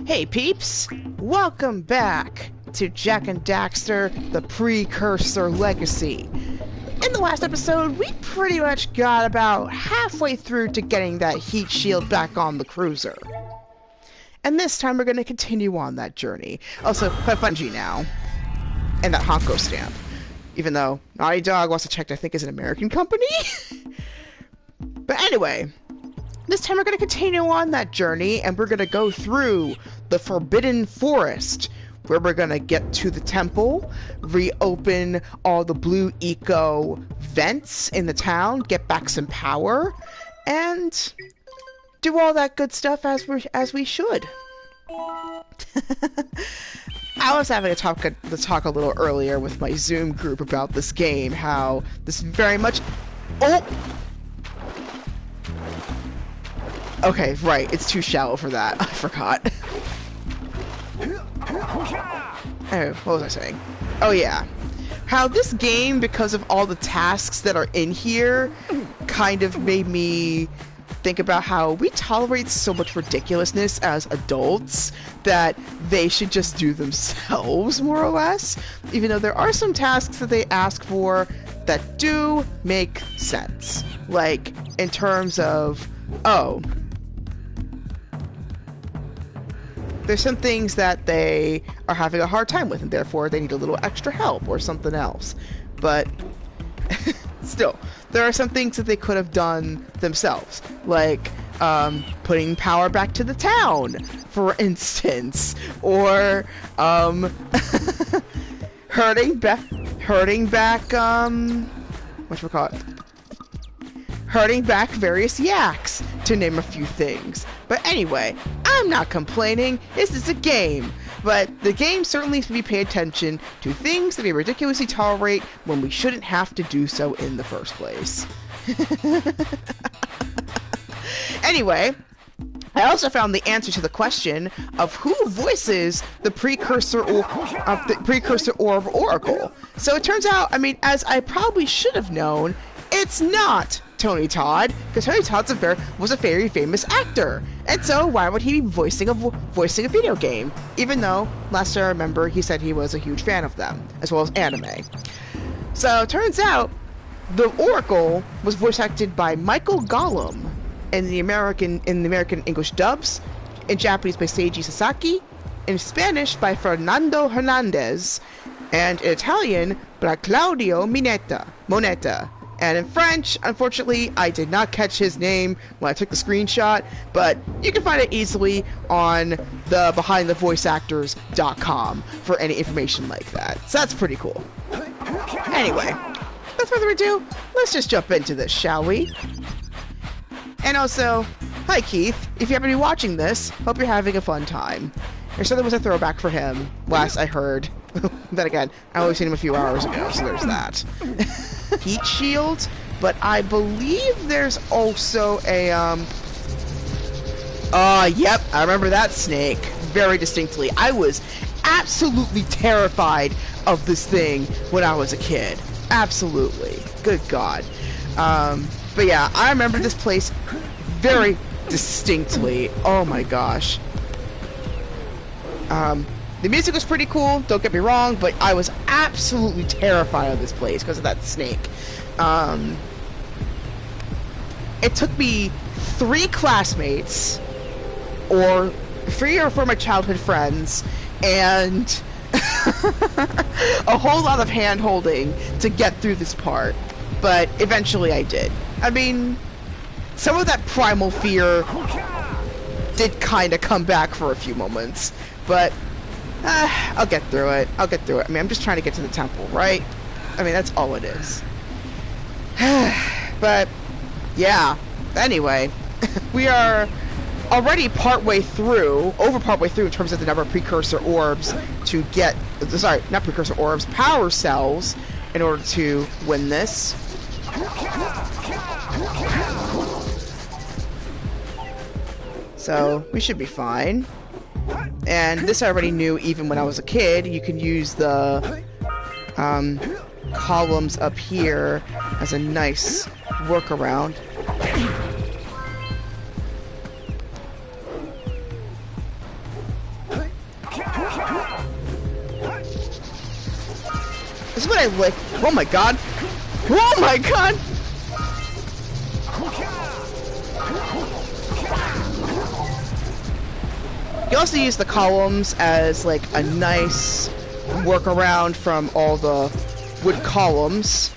Hey peeps! Welcome back to Jak and Dexter, the Precursor Legacy. In the last episode, we pretty much got about halfway through to getting that heat shield back on the cruiser. And this time we're going to continue on that journey. Also, quite Bungie now. And that Honko stamp. Even though Naughty Dog wants to check, I think, is an American company? But anyway, this time we're going to continue on that journey, and we're going to go through the Forbidden Forest, where we're going to get to the temple, reopen all the blue eco vents in the town, get back some power, and do all that good stuff as we should. I was having a talk a little earlier with my Zoom group about this game, how this very much... Oh! Okay, right, it's too shallow for that. I forgot. Oh, what was I saying? Oh yeah. How this game, because of all the tasks that are in here, kind of made me think about how we tolerate so much ridiculousness as adults that they should just do themselves, more or less. Even though there are some tasks that they ask for that do make sense. Like, in terms of, oh, there's some things that they are having a hard time with, and therefore they need a little extra help or something else. But still, there are some things that they could have done themselves, like putting power back to the town, for instance, or hurting back hurting back various yaks, to name a few things. But anyway, I'm not complaining. This is a game. But the game certainly needs to be pay attention to things that we ridiculously tolerate when we shouldn't have to do so in the first place. Anyway, I also found the answer to the question of who voices the Precursor Orb Oracle. So it turns out, I mean, as I probably should have known, it's not Tony Todd, because Tony Todd was a very famous actor, and so why would he be voicing a video game? Even though, last I remember, he said he was a huge fan of them, as well as anime. So it turns out the Oracle was voice acted by Michael Gollum in the American English dubs, in Japanese by Seiji Sasaki, in Spanish by Fernando Hernandez, and in Italian by Claudio Moneta. And in French, unfortunately, I did not catch his name when I took the screenshot, but you can find it easily on the behindthevoiceactors.com for any information like that. So that's pretty cool. Anyway, without further ado, let's just jump into this, shall we? And also, hi Keith, if you happen to be watching this, hope you're having a fun time. There certainly was a throwback for him, last I heard. Then again, I only seen him a few hours ago, so there's that. Heat shield, but I believe there's also a, yep, I remember that snake very distinctly. I was absolutely terrified of this thing when I was a kid. Absolutely. Good God. But yeah, I remember this place very distinctly. Oh my gosh. The music was pretty cool, don't get me wrong, but I was absolutely terrified of this place because of that snake. It took me 3 classmates, or 3 or 4 of my childhood friends, and a whole lot of hand-holding to get through this part. But eventually I did. I mean, some of that primal fear did kind of come back for a few moments, but I'll get through it. I mean, I'm just trying to get to the temple, right? I mean, that's all it is. But, yeah. Anyway, we are already over partway through in terms of the number of precursor orbs to get, sorry, not precursor orbs, power cells in order to win this. So, we should be fine. And this I already knew even when I was a kid. You can use the columns up here as a nice workaround. This is what I like. Oh my god! Oh my god! You also use the columns as like a nice workaround from all the wood columns.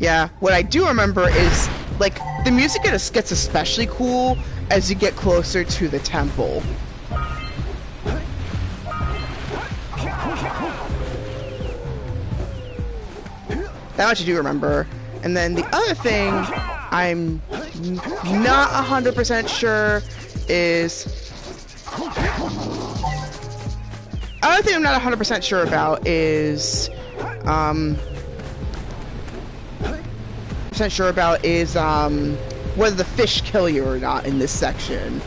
Yeah, what I do remember is, like, the music gets especially cool as you get closer to the temple. That much I do remember. And then the other thing I'm not 100% sure is... Other thing I'm not 100% sure about is... whether the fish kill you or not in this section.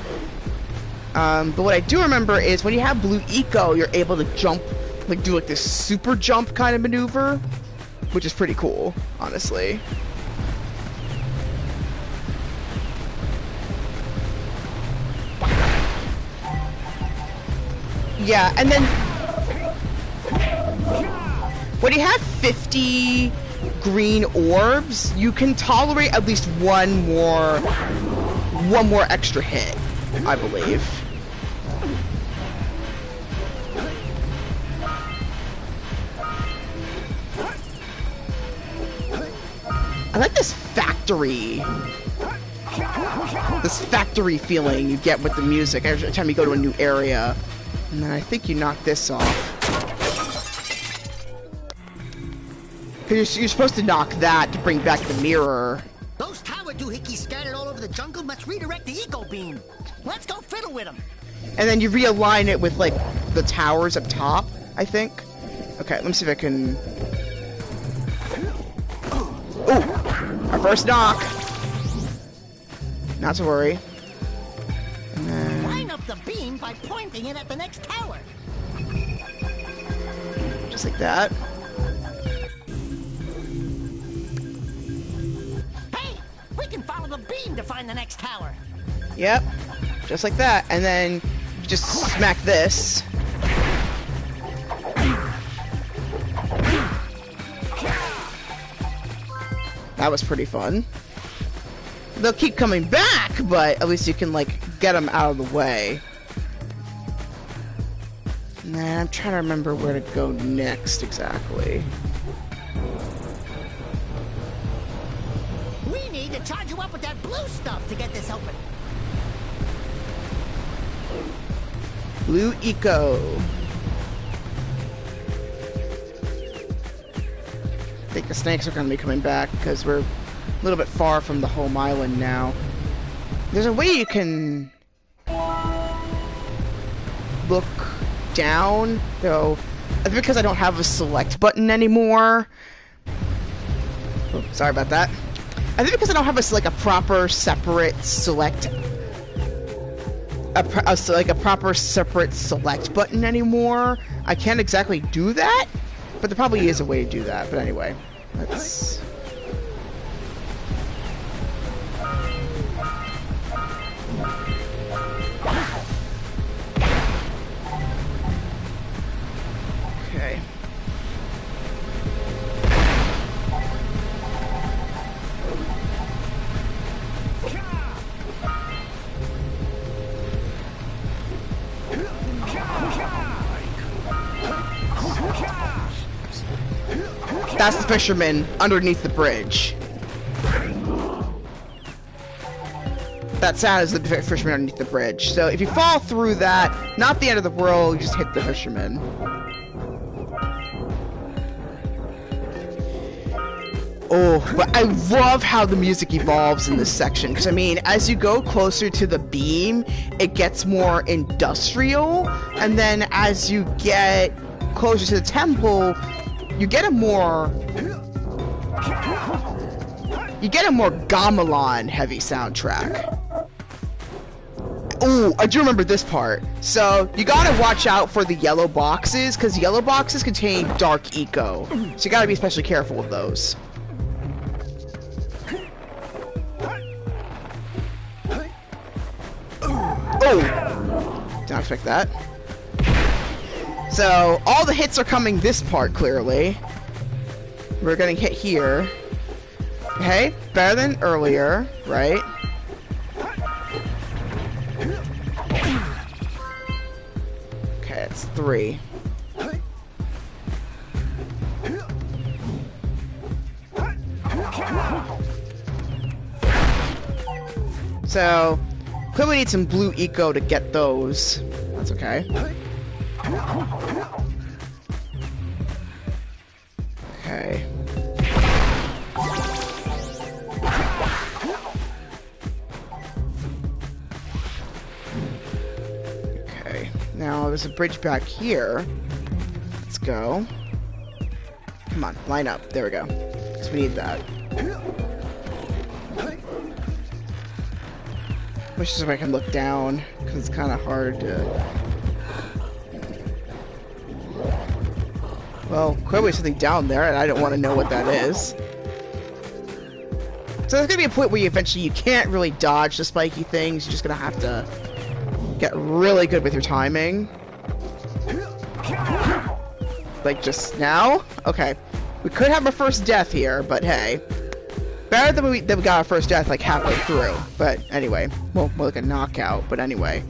But what I do remember is when you have blue eco, you're able to jump, like do like this super jump kind of maneuver, which is pretty cool, honestly. Yeah, and then when you have 50 green orbs, you can tolerate at least one more extra hit, I believe. I like this factory feeling you get with the music every time you go to a new area. And then I think you knock this off. Because you're supposed to knock that to bring back the mirror. Those tower doohickeys scattered all over the jungle must redirect the eco beam. Let's go fiddle with them. And then you realign it with, like, the towers up top, I think. Okay, let me see if I can... Ooh! Our first knock! Not to worry. And then... Line up the beam by pointing it at the next tower. Just like that. Hey! We can follow the beam to find the next tower. Yep. Just like that. And then you just smack this. That was pretty fun. They'll keep coming back, but at least you can, like, get them out of the way. And then I'm trying to remember where to go next, exactly. We need to charge you up with that blue stuff to get this open. Blue Eco. I think the snakes are going to be coming back because we're a little bit far from the home island now. There's a way you can look down, though. That's because I don't have a select button anymore. Oh, sorry about that. I think because I don't have a proper separate select, a proper separate select button anymore. I can't exactly do that, but there probably is a way to do that. But anyway, let's. Okay. That's the fisherman underneath the bridge. That sound is the fisherman underneath the bridge. So if you fall through that, not the end of the world, you just hit the fisherman. Oh, but I love how the music evolves in this section. Because, I mean, as you go closer to the beam, it gets more industrial. And then as you get closer to the temple, you get a more gamelan heavy soundtrack. Oh, I do remember this part. So you gotta watch out for the yellow boxes, because yellow boxes contain dark eco. So you gotta be especially careful of those. Oh! Did not expect that. So, all the hits are coming this part, clearly. We're getting hit here. Okay, better than earlier, right? Okay, it's 3. So, clearly need some blue eco to get those. That's okay. Okay. Okay. Now there's a bridge back here. Let's go. Come on, line up. There we go. Because we need that. Wish if I can look down, because it's kind of hard to... Well, clearly something down there, and I don't want to know what that is. So there's going to be a point where you eventually can't really dodge the spiky things. You're just going to have to get really good with your timing. Like just now? Okay. We could have our first death here, but hey. Better than we got our first death like halfway through. But anyway. Well, more like a knockout, but anyway.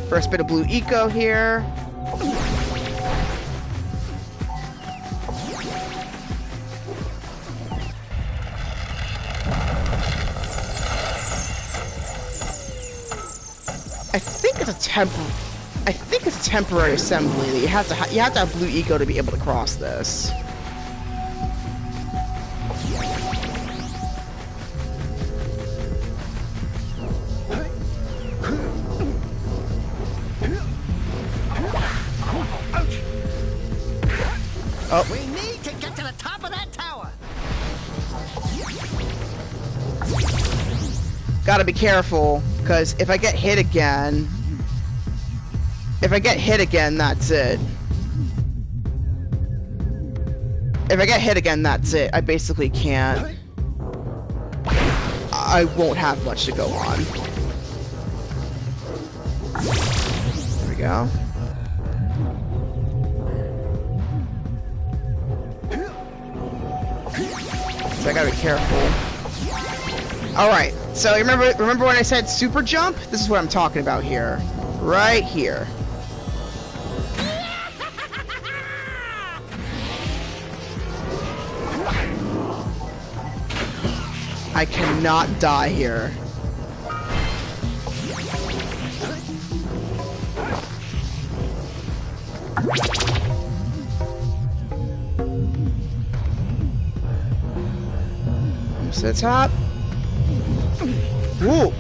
First bit of blue eco here. I think it's a temporary assembly that you have to have blue eco to be able to cross this. Oh. We need to get to the top of that tower. Gotta be careful, because if I get hit again, that's it. If I get hit again, that's it. I basically can't. I won't have much to go on. There we go. So I gotta be careful. Alright, so remember when I said super jump? This is what I'm talking about here. Right here. I cannot die here. To the top. Woo!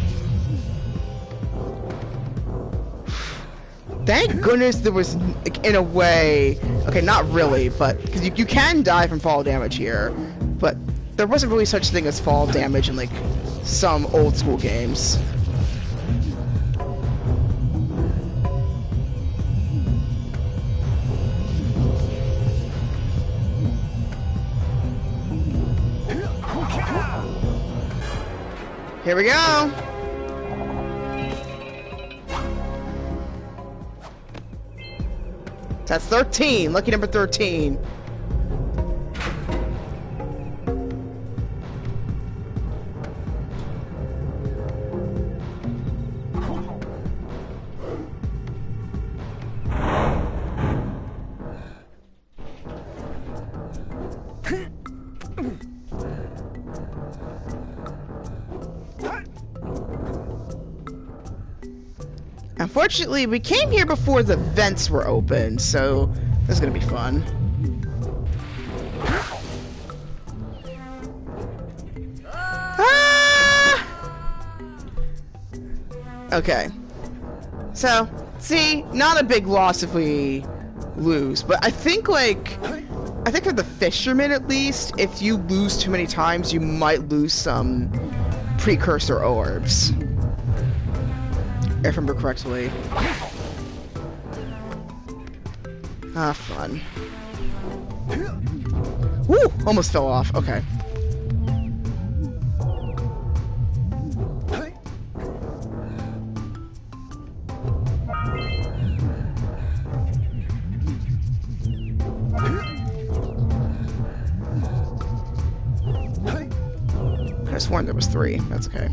Thank goodness there was, like, in a way, okay, not really, but because you can die from fall damage here, but there wasn't really such thing as fall damage in like some old school games. Here we go! That's 13, lucky number 13. Unfortunately, we came here before the vents were open, so this is gonna be fun. Ah! Okay. So, see, not a big loss if we lose, but I think for the fishermen at least, if you lose too many times, you might lose some precursor orbs. If I remember correctly. Ah, fun. Woo! Almost fell off. Okay. I sworn there was 3. That's okay.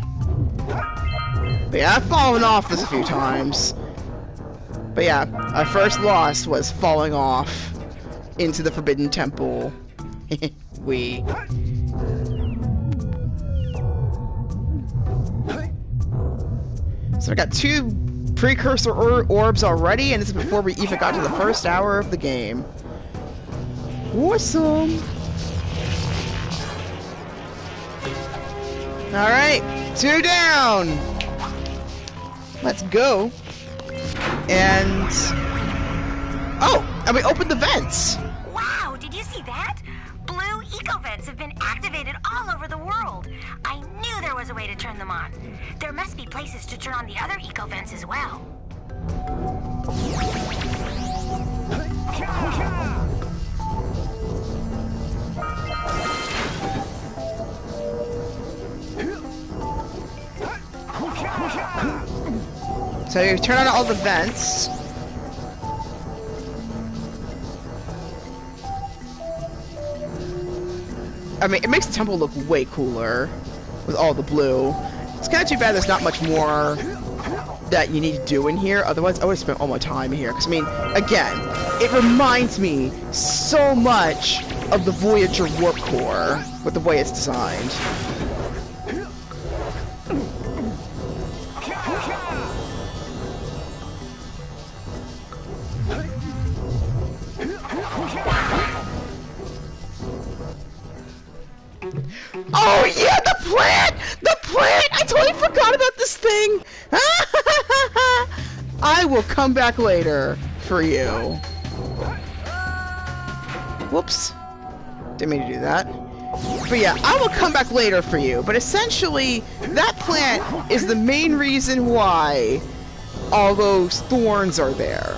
But yeah, I've fallen off this a few times. But yeah, our first loss was falling off into the Forbidden Temple. So I got 2 precursor orbs already, and this is before we even got to the first hour of the game. Awesome! Alright, 2 down! Let's go. And... oh! And we opened the vents! Wow, did you see that? Blue eco-vents have been activated all over the world. I knew there was a way to turn them on. There must be places to turn on the other eco-vents as well. So you turn on all the vents. I mean, it makes the temple look way cooler with all the blue. It's kind of too bad there's not much more that you need to do in here. Otherwise, I would have spent all my time here. Because, I mean, again, it reminds me so much of the Voyager Warp Core with the way it's designed. Oh yeah, the plant! The plant! I totally forgot about this thing! I will come back later for you. Whoops. Didn't mean to do that. But yeah, I will come back later for you. But essentially, that plant is the main reason why all those thorns are there.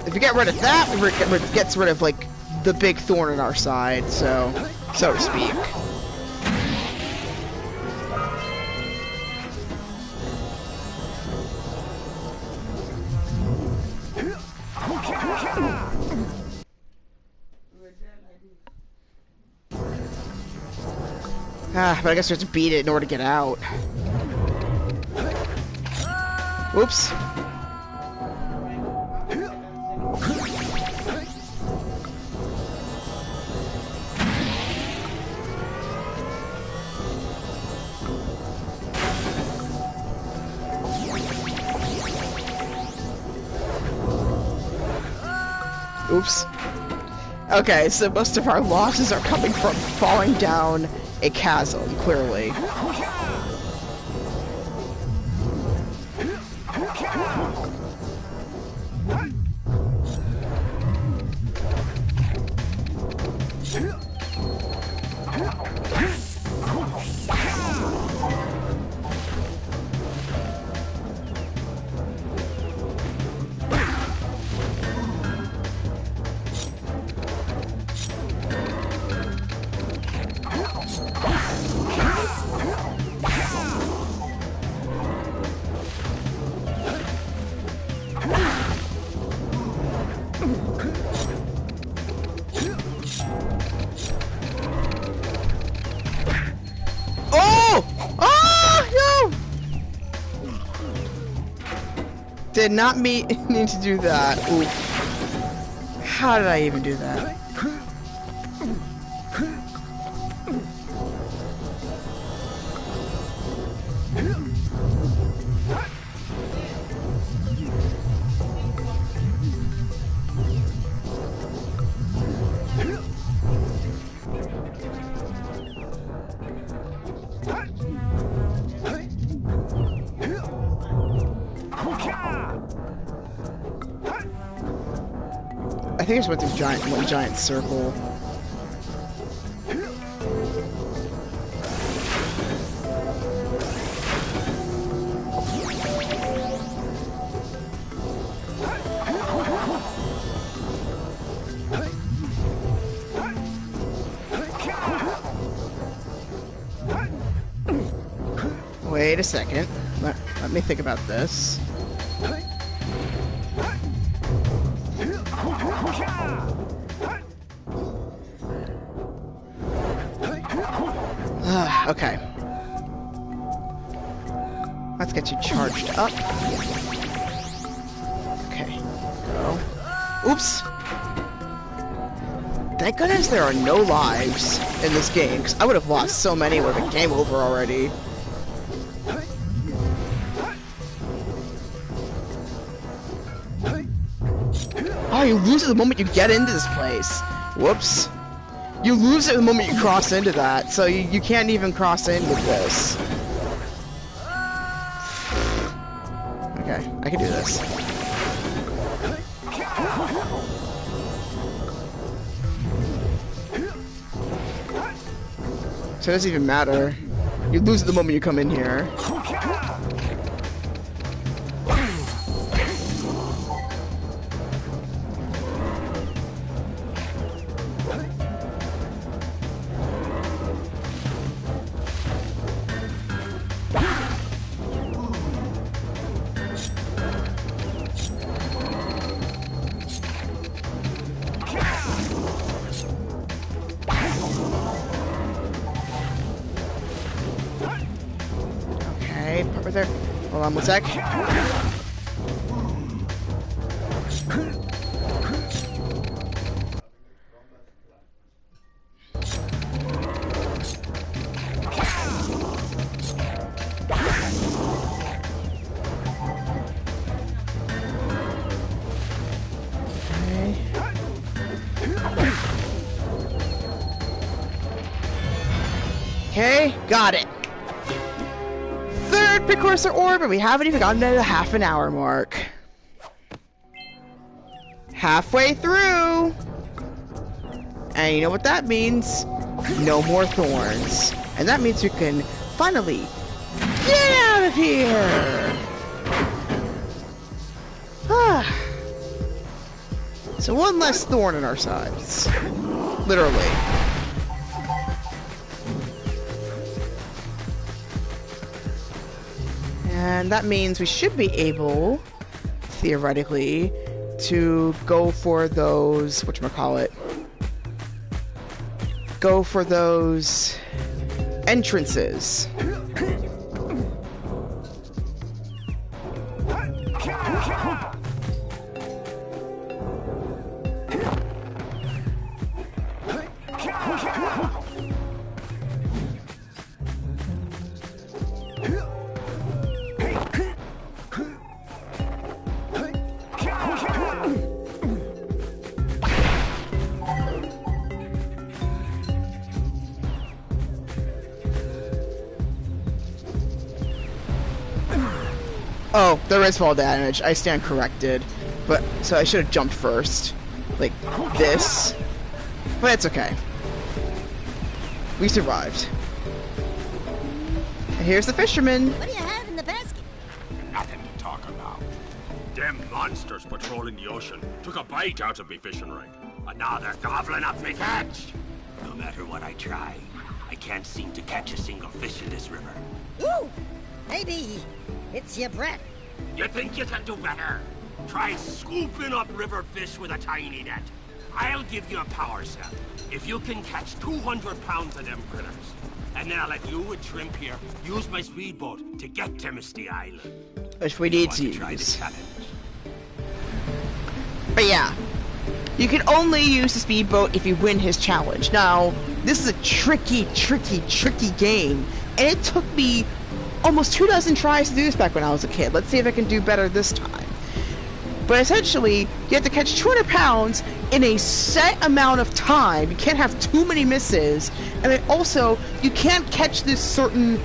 If you get rid of that, it gets rid of, like, the big thorn in our side, so to speak. But I guess we have to beat it in order to get out. Oops. Oops. Okay, so most of our losses are coming from falling down a chasm, clearly. Did not need to do that. Oof. How did I even do that? I think I just went through one giant circle. Wait a second. Let me think about this. Okay. Let's get you charged up. Okay. Go. Oops. Thank goodness there are no lives in this game, because I would have lost so many with a game over already. Oh, you lose it the moment you get into this place. Whoops. You lose it the moment you cross into that, so you can't even cross in with this. Okay, I can do this. So it doesn't even matter. You lose it the moment you come in here. Right there. Hold on one sec. Okay, got it. Third Precursor Orb, and we haven't even gotten to the half an hour mark. Halfway through! And you know what that means? No more thorns. And that means we can finally get out of here! So one less thorn in our sides. Literally. And that means we should be able, theoretically, to go for those, whatchamacallit, go for those entrances. Oh, there is fall damage. I stand corrected. But, so I should have jumped first. Like, this. But it's okay. We survived. And here's the fisherman. What do you have in the basket? Nothing to talk about. Them monsters patrolling the ocean took a bite out of me fishing rig. And now they're gobbling up me catch. No matter what I try, I can't seem to catch a single fish in this river. Woo! Maybe it's your breath. You think you can do better? Try scooping up river fish with a tiny net. I'll give you a power cell if you can catch 200 pounds of them critters. And then I'll let you and Shrimp here use my speedboat to get to Misty Island. Which we need to Try the use. challenge. But yeah, you can only use the speedboat if you win his challenge. Now, this is a tricky game, and it took me almost 24 tries to do this back when I was a kid. Let's see if I can do better this time. But essentially, you have to catch 200 pounds in a set amount of time. You can't have too many misses. And then also, you can't catch this certain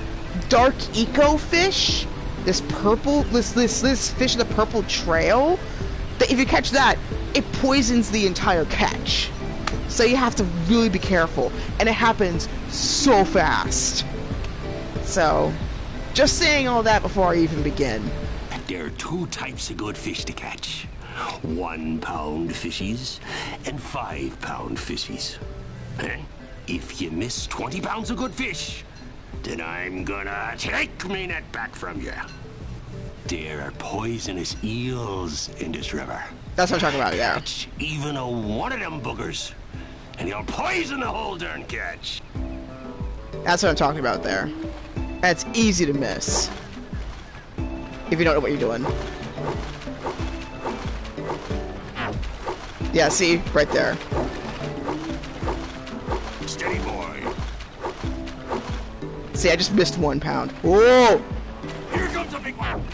dark eco fish. This purple, this fish in the purple trail. That if you catch that, it poisons the entire catch. So you have to really be careful. And it happens so fast. So, just saying all that before I even begin. There are two types of good fish to catch. 1 pound fishies and 5 pound fishies. If you miss 20 pounds of good fish, then I'm gonna take me net back from you. There are poisonous eels in this river. That's what I'm talking about, yeah. Catch even one of them boogers, and he'll poison the whole darn catch. That's what I'm talking about there. And it's easy to miss. If you don't know what you're doing. Yeah, see? Right there. Steady, boy. See, I just missed 1 pound. Whoa! Here comes a big one.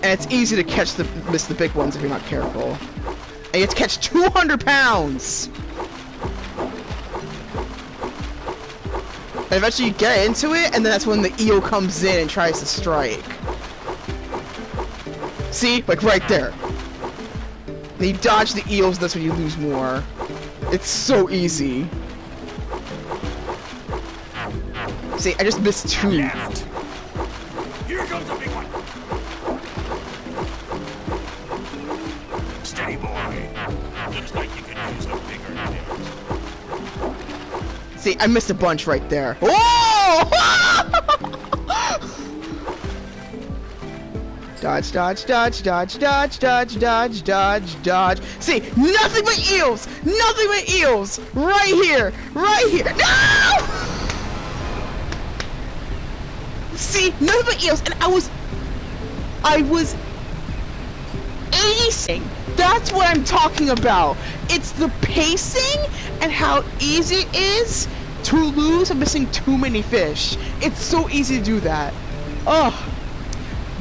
And it's easy to miss the big ones if you're not careful. And you have to catch 200 pounds! And eventually you get into it, and then that's when the eel comes in and tries to strike. See? Like right there. Then you dodge the eels, that's when you lose more. It's so easy. See, I just missed 2. Left. Here comes a big one. Steady, boy. Looks like you could use a bigger net. See, I missed a bunch right there. Oh! Dodge, dodge, dodge, dodge, dodge, dodge, dodge, dodge, dodge. See, nothing but eels! Nothing but eels! Right here! Right here! No! See, nothing but eels, and I was acing. That's what I'm talking about. It's the pacing and how easy it is to lose from missing too many fish. It's so easy to do that. Ugh.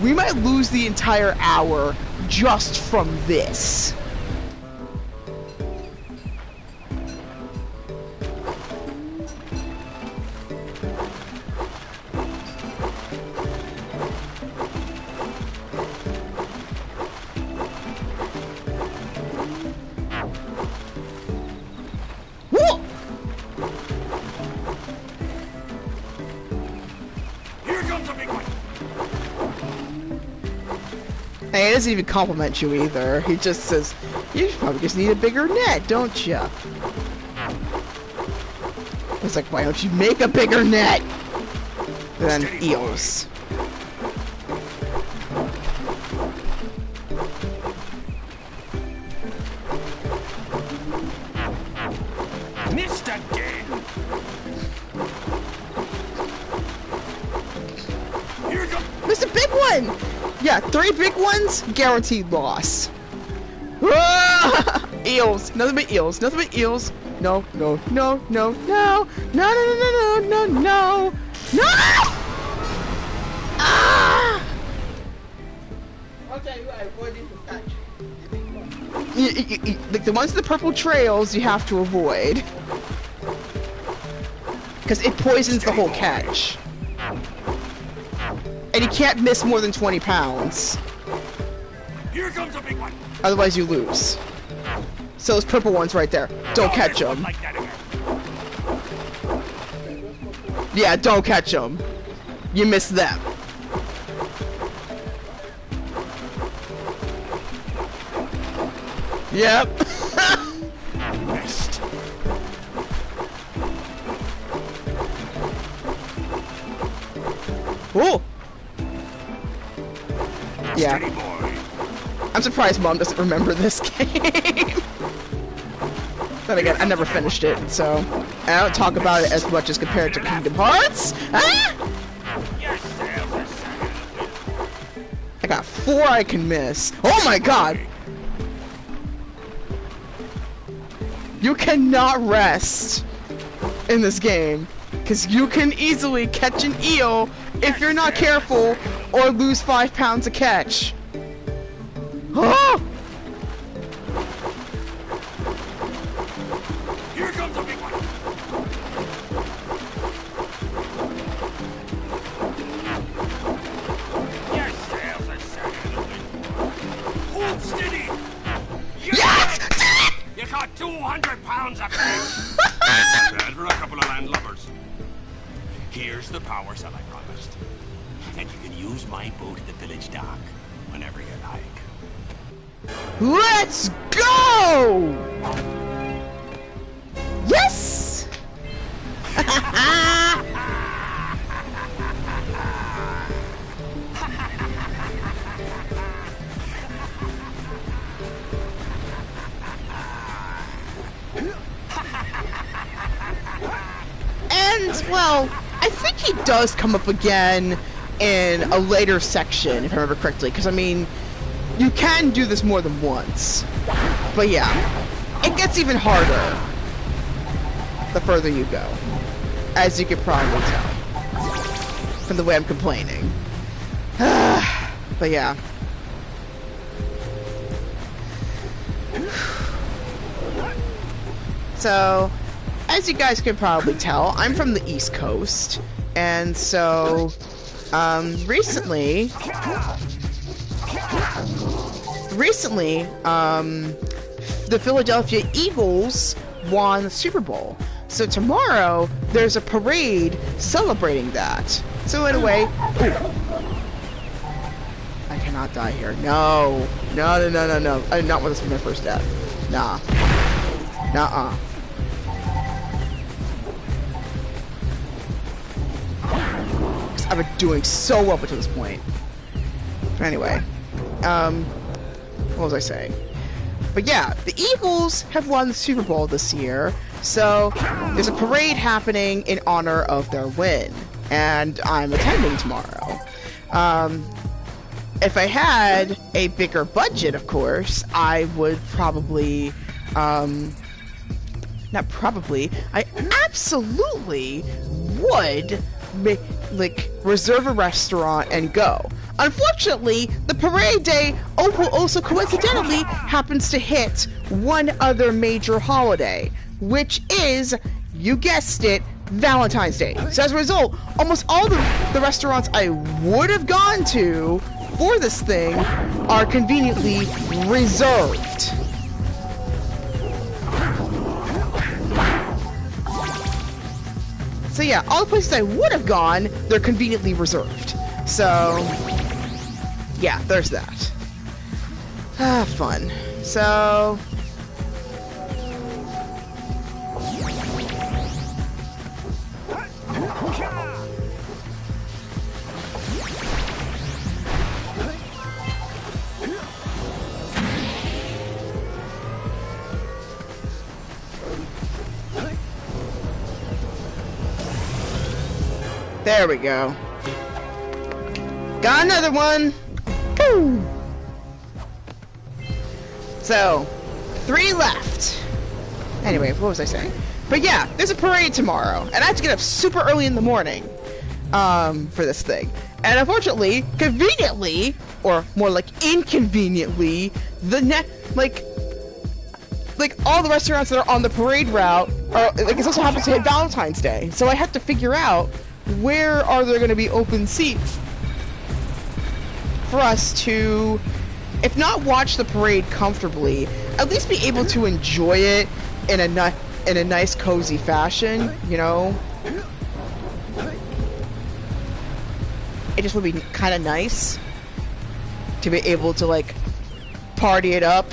We might lose the entire hour just from this. Whoa! Here comes a big one. Hey, he doesn't even compliment you either. He just says, you probably just need a bigger net, don't you? It's like, why don't you make a bigger net? Then Steady, eels. Missed again. Here comes. Missed a big one! Yeah, 3 big ones, guaranteed loss. Ah! Eels, nothing but eels, nothing but eels. No, no, no, no, no, no, no, no, no, no, no, no! Ah! Okay, like the ones in the purple trails, you have to avoid, because it poisons the whole catch. And you can't miss more than 20 pounds. Here comes a big one. Otherwise you lose. So those purple ones right there. Don't catch them. Like that again. Yeah, don't catch them. You miss them. Yep. Missed. Oh. Yeah. Steady, boy. I'm surprised Mom doesn't remember this game. Then again, I never finished it, so I don't talk about it as much as compared to Kingdom Hearts. Ah! I got 4 I can miss. Oh my god! You cannot rest in this game, because you can easily catch an eel if you're not careful, or lose 5 pounds a catch. Oh! Here comes a big one. Your sails are sagging. Hold steady. Yes! You caught 200 pounds of fish. Bad for a couple of landlubbers. Here's the power cell I promised. And you can use my boat at the village dock whenever you like. Let's go! Yes! is. Well, I think he does come up again in a later section, if I remember correctly, because, I mean, you can do this more than once. But yeah, it gets even harder the further you go, as you could probably tell from the way I'm complaining. But yeah. So, as you guys can probably tell, I'm from the East Coast, and so, recently, the Philadelphia Eagles won the Super Bowl. So tomorrow, there's a parade celebrating that. So in a way, ooh, I cannot die here. No. No. I did not want this to be my first death. Nah. Nuh-uh. I've been doing so well up to this point. But anyway, what was I saying? But yeah, the Eagles have won the Super Bowl this year, so there's a parade happening in honor of their win, and I'm attending tomorrow. If I had a bigger budget, of course, I would probably, not probably, I absolutely would reserve a restaurant and go. Unfortunately, the parade day also coincidentally happens to hit one other major holiday, which is, you guessed it, Valentine's Day. So as a result, almost all the restaurants I would have gone to for this thing are conveniently reserved. So yeah, all the places I would have gone, they're conveniently reserved. So, yeah, there's that. Fun. So... there we go. Got another one! Boom! So, 3 left. Anyway, what was I saying? But yeah, there's a parade tomorrow, and I have to get up super early in the morning, for this thing. And unfortunately, conveniently, or more like inconveniently, all the restaurants that are on the parade route are, it also happens to hit Valentine's Day. So I have to figure out where are there going to be open seats for us to, if not watch the parade comfortably, at least be able to enjoy it in a nice, cozy fashion, you know? It just would be kind of nice to be able to, party it up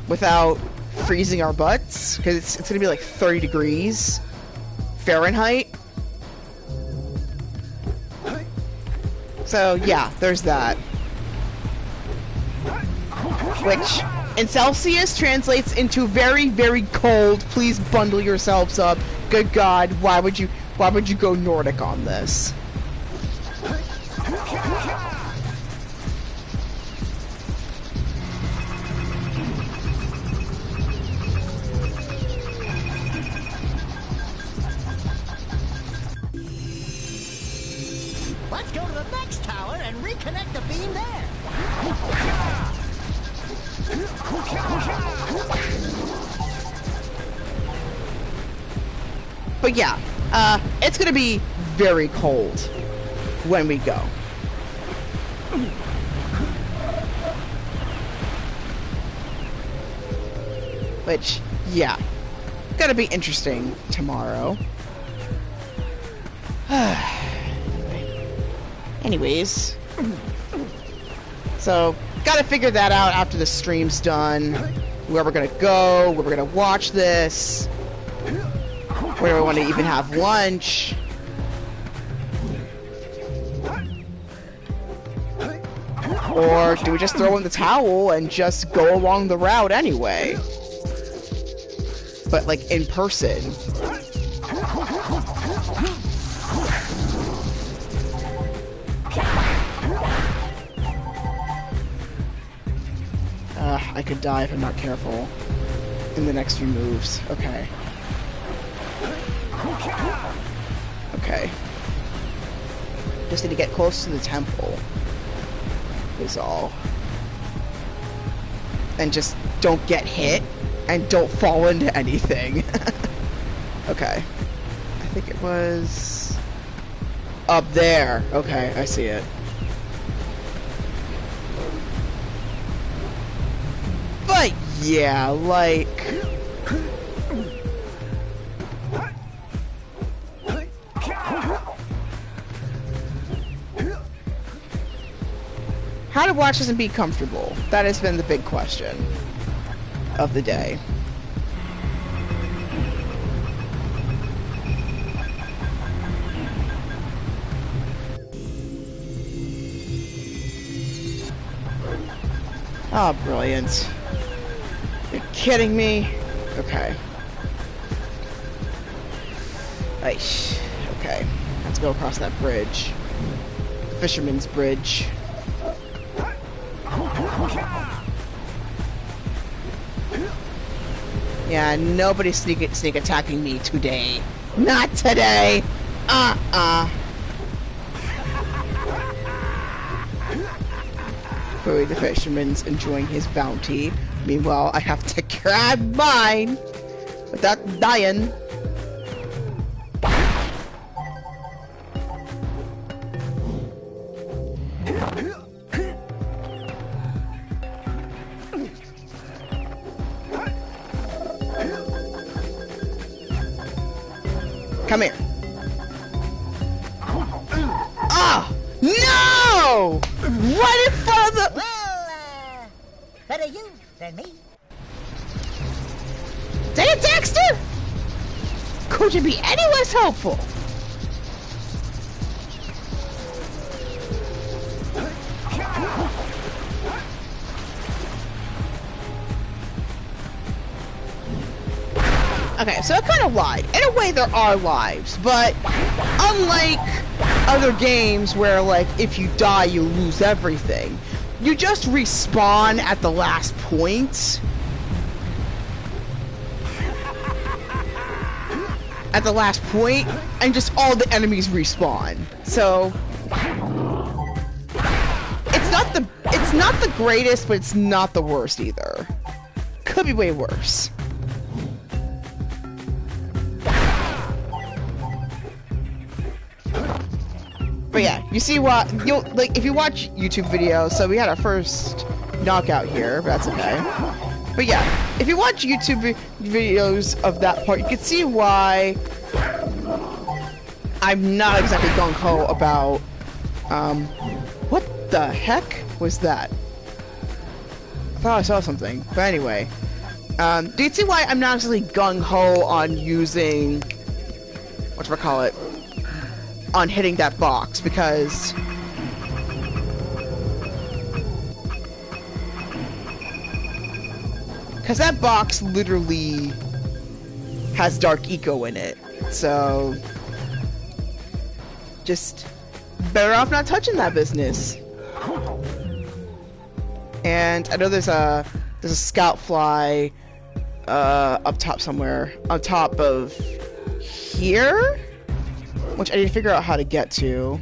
without freezing our butts, because it's going to be 30 degrees Fahrenheit. So, yeah, there's that. Which, in Celsius, translates into very, very cold. Please bundle yourselves up. Good God, why would you go Nordic on this? Let's go to the next tower and reconnect the beam there. But yeah, it's gonna be very cold when we go. Which, yeah, gonna be interesting tomorrow. Anyways, so gotta figure that out after the stream's done. Where we're gonna go, where we're gonna watch this, where we want to even have lunch. Or do we just throw in the towel and just go along the route anyway? But in person. I could die if I'm not careful in the next few moves. Okay. Okay. Just need to get close to the temple. Is all. And just don't get hit and don't fall into anything. Okay. I think it was up there. Okay, I see it. But yeah, like how to watch this and be comfortable. That has been the big question of the day. Oh, brilliant. You're kidding me? Okay. Aish. Okay. Let's go across that bridge. Fisherman's Bridge. Yeah, nobody's sneak attacking me today. Not today! Clearly the fisherman's enjoying his bounty. Meanwhile, I have to grab mine without dying. Come here. Ah! No! Right in front of the... Well, better you than me. Jak and Dexter! Could you be any less helpful? Okay, so I kind of lied. In a way, there are lives, but unlike other games where, like, if you die, you lose everything, you just respawn at the last point. At the last point, and just all the enemies respawn. So it's not the greatest, but it's not the worst either. Could be way worse. But yeah, you see what you'll like if you watch YouTube videos. So we had our first knockout here, but that's okay. But yeah, if you watch YouTube videos of that part, you can see why I'm not exactly gung-ho about, what the heck was that? I thought I saw something, but anyway. Do you see why I'm not exactly gung-ho on using, whatchamacallit, on hitting that box? Because that box literally has dark eco in it, so just better off not touching that business. And I know there's a scout fly up top somewhere, on top of here, which I need to figure out how to get to.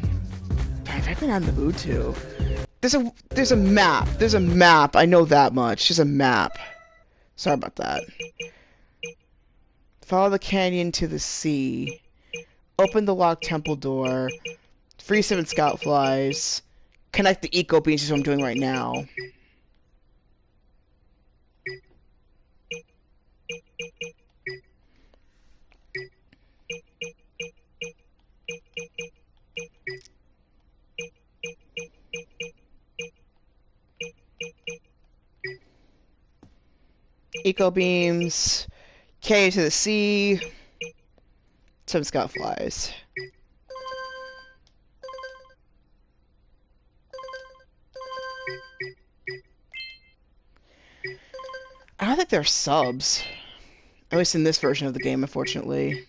I've been on the mood to. There's a map. There's a map. I know that much. There's a map. Sorry about that. Follow the canyon to the sea. Open the locked temple door. Free 7 scout flies. Connect the eco beams, is what I'm doing right now. Eco beams, K to the sea, 7 scout flies. I don't think they're subs. At least in this version of the game, unfortunately.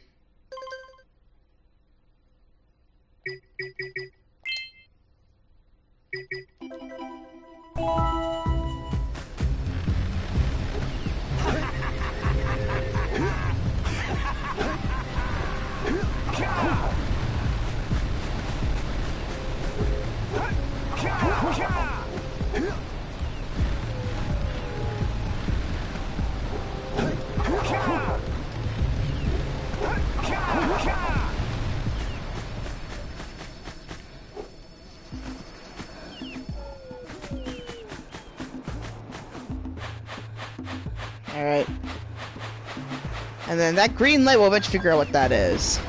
And then that green light, we'll eventually figure out what that is.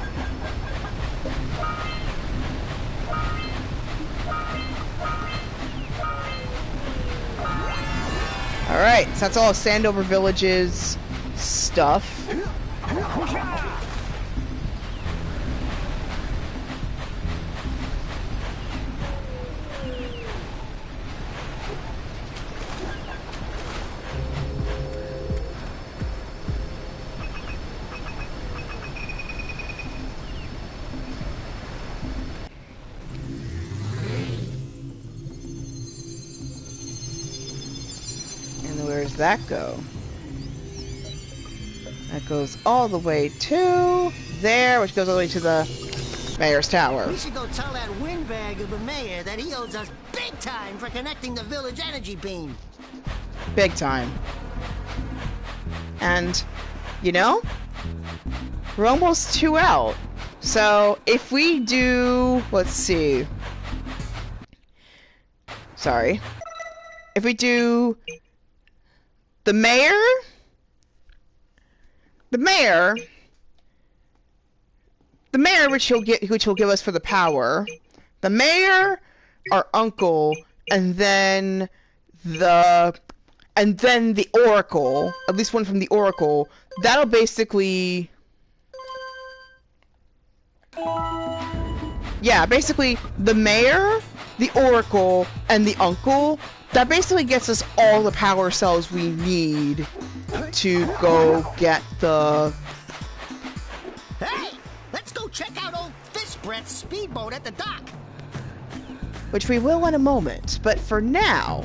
Alright, so that's all Sandover Village's stuff. Where's that go? That goes all the way to there, which goes all the way to the mayor's tower. We should go tell that windbag of a mayor that he owes us big time for connecting the village energy beam. Big time. And, you know, we're almost 2 out. So, if we do... Let's see. Sorry. If we do... The mayor, which he'll give us for the power, the mayor, our uncle, and then the oracle, at least one from the oracle. That'll basically, yeah, basically the mayor, the oracle, and the uncle. That basically gets us all the power cells we need to go get the... Hey! Let's go check out old Fish Breath's speedboat at the dock! Which we will in a moment, but for now...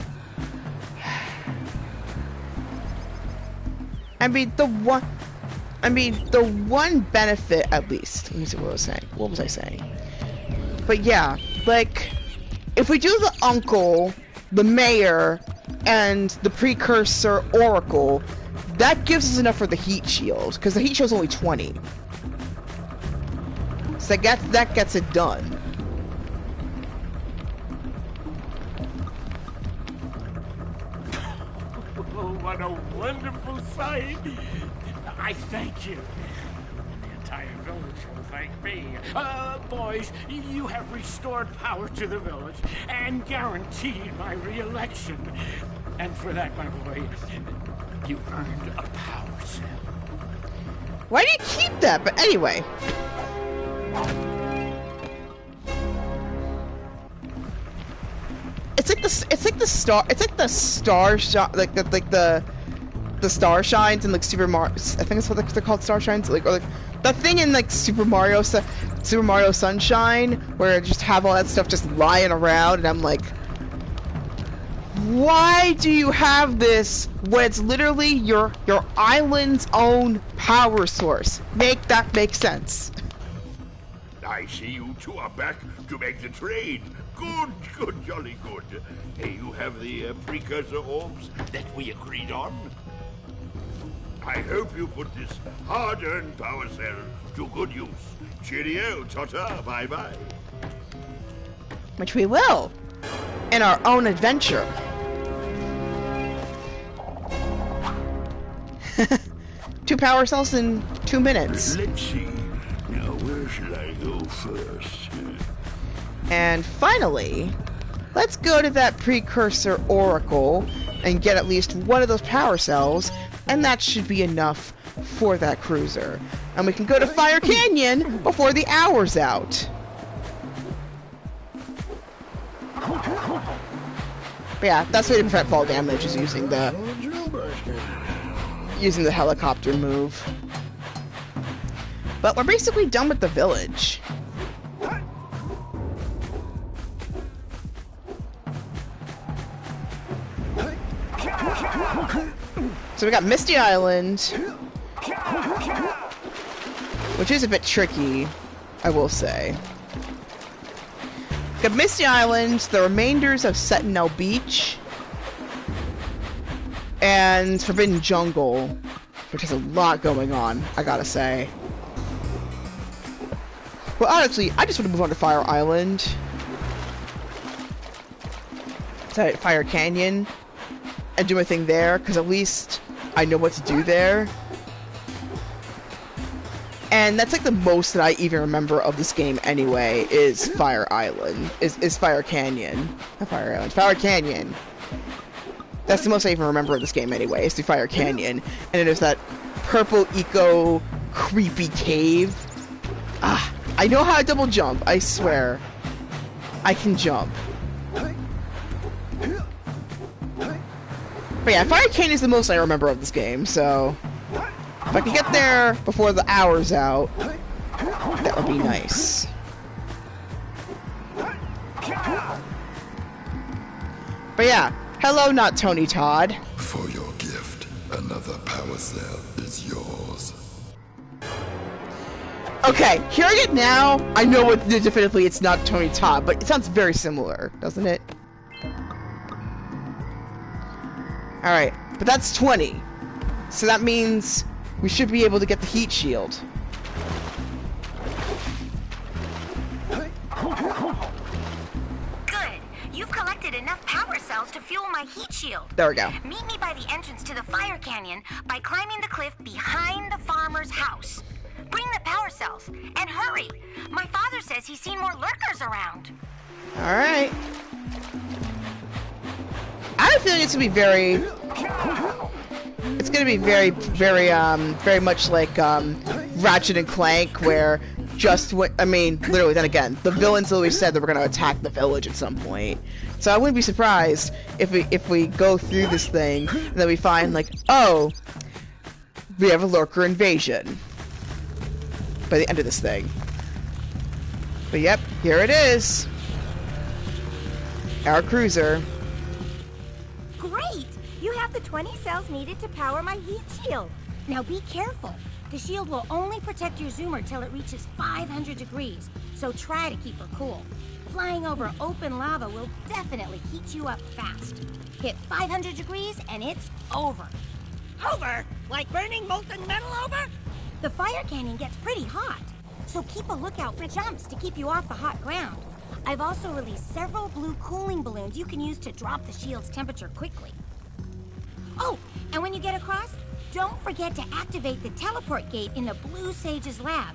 the one benefit, at least... Let me see what I was saying. What was I saying? But yeah, like... If we do the uncle... the mayor, and the precursor oracle, that gives us enough for the heat shield, because the heat shield's only 20. So that gets it done. Oh, what a wonderful sight! I thank you. The entire village will thank me. Boys, you have restored power to the village and guaranteed my re-election. And for that, my boy, you earned a power cell. Why do you keep that? But anyway. It's like the star shines in like Super Mario. I think that's what they're called, star shines, or like the thing in like Super Mario Sunshine, where I just have all that stuff just lying around, and I'm like, why do you have this when it's literally your island's own power source? Make that make sense. I see you two are back to make the trade. Good, jolly good. Hey, you have the precursor orbs that we agreed on? I hope you put this hard-earned power cell to good use. Cheerio, ta-ta, bye-bye. Which we will, in our own adventure. 2 power cells in 2 minutes. Let's see. Now, where should I go first? And finally, let's go to that precursor oracle and get at least one of those power cells, and that should be enough for that cruiser. And we can go to Fire Canyon before the hour's out. But yeah, that's the way to prevent fall damage, is using the helicopter move. But we're basically done with the village. So we got Misty Island, which is a bit tricky, I will say. We got Misty Island, the remainders of Sentinel Beach, and Forbidden Jungle, which has a lot going on, I gotta say. Well, honestly, I just want to move on to Fire Island. Sorry, Fire Canyon. And do my thing there, because at least I know what to do there. And that's like the most that I even remember of this game anyway, is Fire Island. Is Fire Canyon. Not Fire Island, Fire Canyon. That's the most I even remember of this game anyway, is the Fire Canyon. And then there's that purple eco creepy cave. Ah, I know how to double jump, I swear. I can jump. But yeah, Fire Canyon is the most I remember of this game, so if I can get there before the hour's out, that would be nice. But yeah, hello, not Tony Todd. For your gift, another power cell is yours. Okay, hearing it now, I know what definitively it's not Tony Todd, but it sounds very similar, doesn't it? Alright, but that's 20. So that means we should be able to get the heat shield. Good. You've collected enough power cells to fuel my heat shield. There we go. Meet me by the entrance to the fire canyon by climbing the cliff behind the farmer's house. Bring the power cells, and hurry. My father says he's seen more lurkers around. Alright. I have a feeling it's gonna be very... It's gonna be very much like, Ratchet and Clank, where just what... I mean, literally, then again, the villains always said that we're gonna attack the village at some point. So I wouldn't be surprised if we go through this thing, and then we find, like, oh, we have a lurker invasion by the end of this thing. But yep, here it is. Our cruiser. Great! You have the 20 cells needed to power my heat shield. Now be careful. The shield will only protect your zoomer till it reaches 500 degrees, so try to keep her cool. Flying over open lava will definitely heat you up fast. Hit 500 degrees and it's over. Over? Like burning molten metal over? The fire canyon gets pretty hot, so keep a lookout for jumps to keep you off the hot ground. I've also released several blue cooling balloons you can use to drop the shield's temperature quickly. Oh, and when you get across, don't forget to activate the teleport gate in the Blue Sage's lab.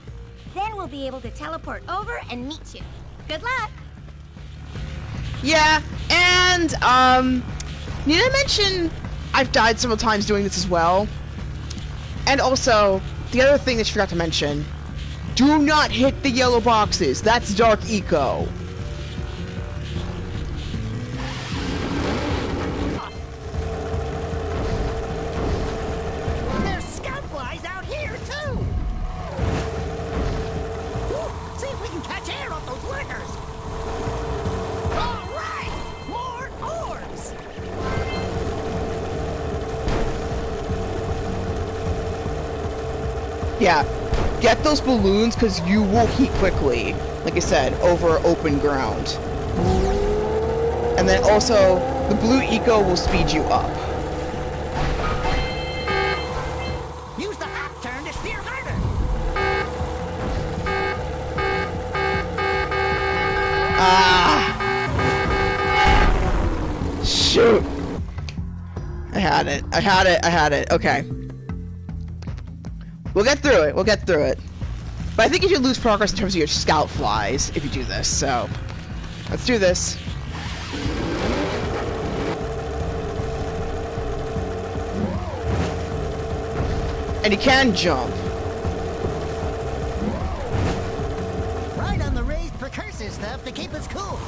Then we'll be able to teleport over and meet you. Good luck! Yeah, and, need I mention I've died several times doing this as well? And also, the other thing that you forgot to mention, do not hit the yellow boxes. That's Dark Eco. There's scoutflies out here, too! Woo, see if we can catch air off those lurkers! All right! More orbs! Yeah, get those balloons because you will heat quickly, like I said, over open ground. And then also, the blue eco will speed you up. Use the hop turn to steer harder! Ah! Shoot! I had it. Okay. We'll get through it. But I think you should lose progress in terms of your scout flies if you do this, so... Let's do this. And you can jump. Right on the raised precursor stuff to keep us cool.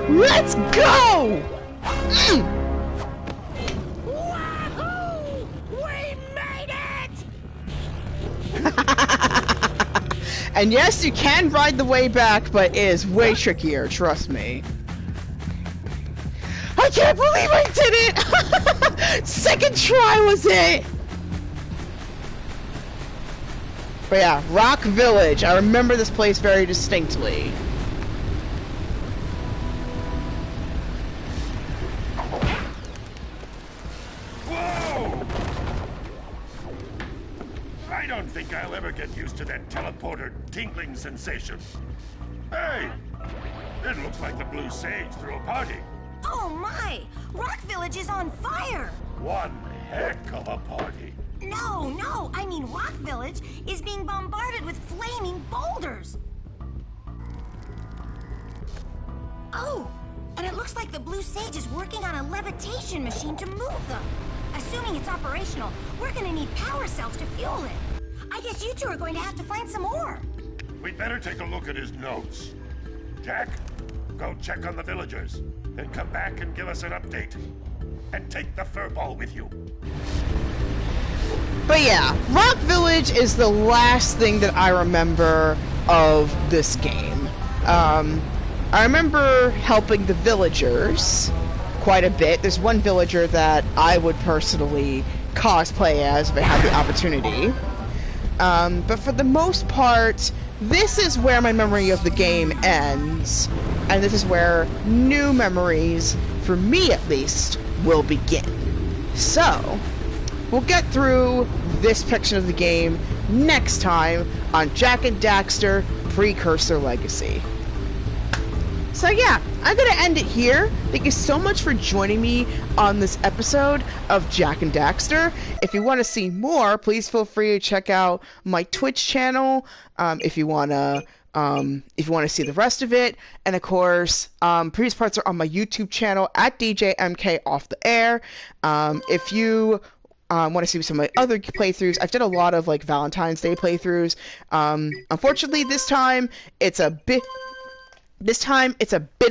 Let's go! Wahoo! And yes, you can ride the way back, but it is way trickier, trust me. I can't believe I did it! Second try was it! But yeah, Rock Village. I remember this place very distinctly. Whoa! I don't think I'll ever get used to that teleporter tingling sensation. Hey! It looks like the Blue Sage threw a party. Oh my! Rock Village is on fire! One heck of a party. No, I mean Rock Village is being bombarded with flaming boulders! Oh, and it looks like the Blue Sage is working on a levitation machine to move them. Assuming it's operational, we're gonna need power cells to fuel it. I guess you two are going to have to find some more. We'd better take a look at his notes. Jak, go check on the villagers, then come back and give us an update. And take the furball with you. But yeah, Rock Village is the last thing that I remember of this game. I remember helping the villagers quite a bit. There's one villager that I would personally cosplay as if I had the opportunity. But for the most part, this is where my memory of the game ends. And this is where new memories, for me at least, will begin. So, we'll get through this section of the game next time on Jak and Daxter Precursor Legacy. So yeah, I'm gonna end it here. Thank you so much for joining me on this episode of Jak and Daxter. If you want to see more, please feel free to check out my Twitch channel. If you wanna see the rest of it, and of course, previous parts are on my YouTube channel at DJMK Off the Air. If you want to see some of my other playthroughs, I've done a lot of like Valentine's Day playthroughs. Unfortunately, this time it's a bit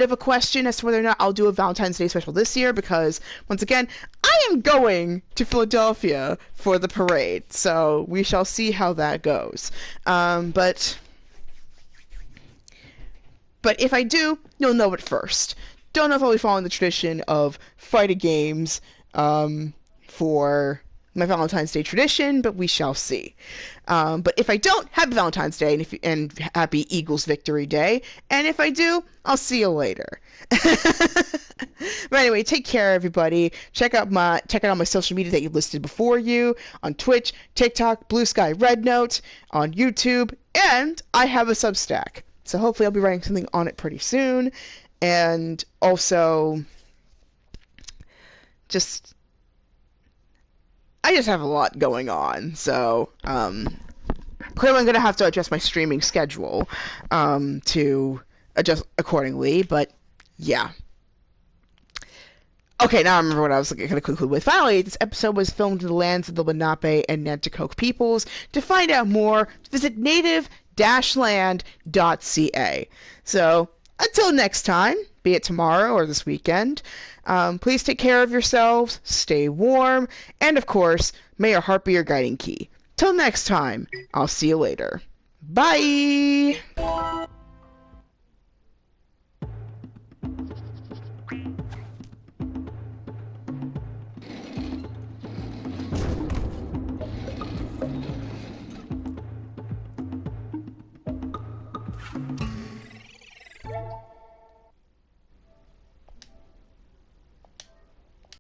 of a question as to whether or not I'll do a Valentine's Day special this year, because once again, I am going to Philadelphia for the parade, so we shall see how that goes. But if I do, you'll know it first. Don't know if I'll be following the tradition of fighting games for my Valentine's Day tradition, but we shall see. But if I don't, happy Valentine's Day, and happy Eagles Victory Day. And if I do, I'll see you later. But anyway, take care, everybody. Check out all my social media that you listed before you on Twitch, TikTok, Blue Sky, Red Note, on YouTube, and I have a Substack. So hopefully I'll be writing something on it pretty soon. And also, I just have a lot going on, so clearly I'm going to have to adjust my streaming schedule to adjust accordingly, but yeah. Okay, now I remember what I was going to conclude with. Finally, this episode was filmed in the lands of the Lenape and Nanticoke peoples. To find out more, visit native-land.ca. So, until next time, be it tomorrow or this weekend, please take care of yourselves, stay warm, and of course, may your heart be your guiding key. Till next time, I'll see you later. Bye!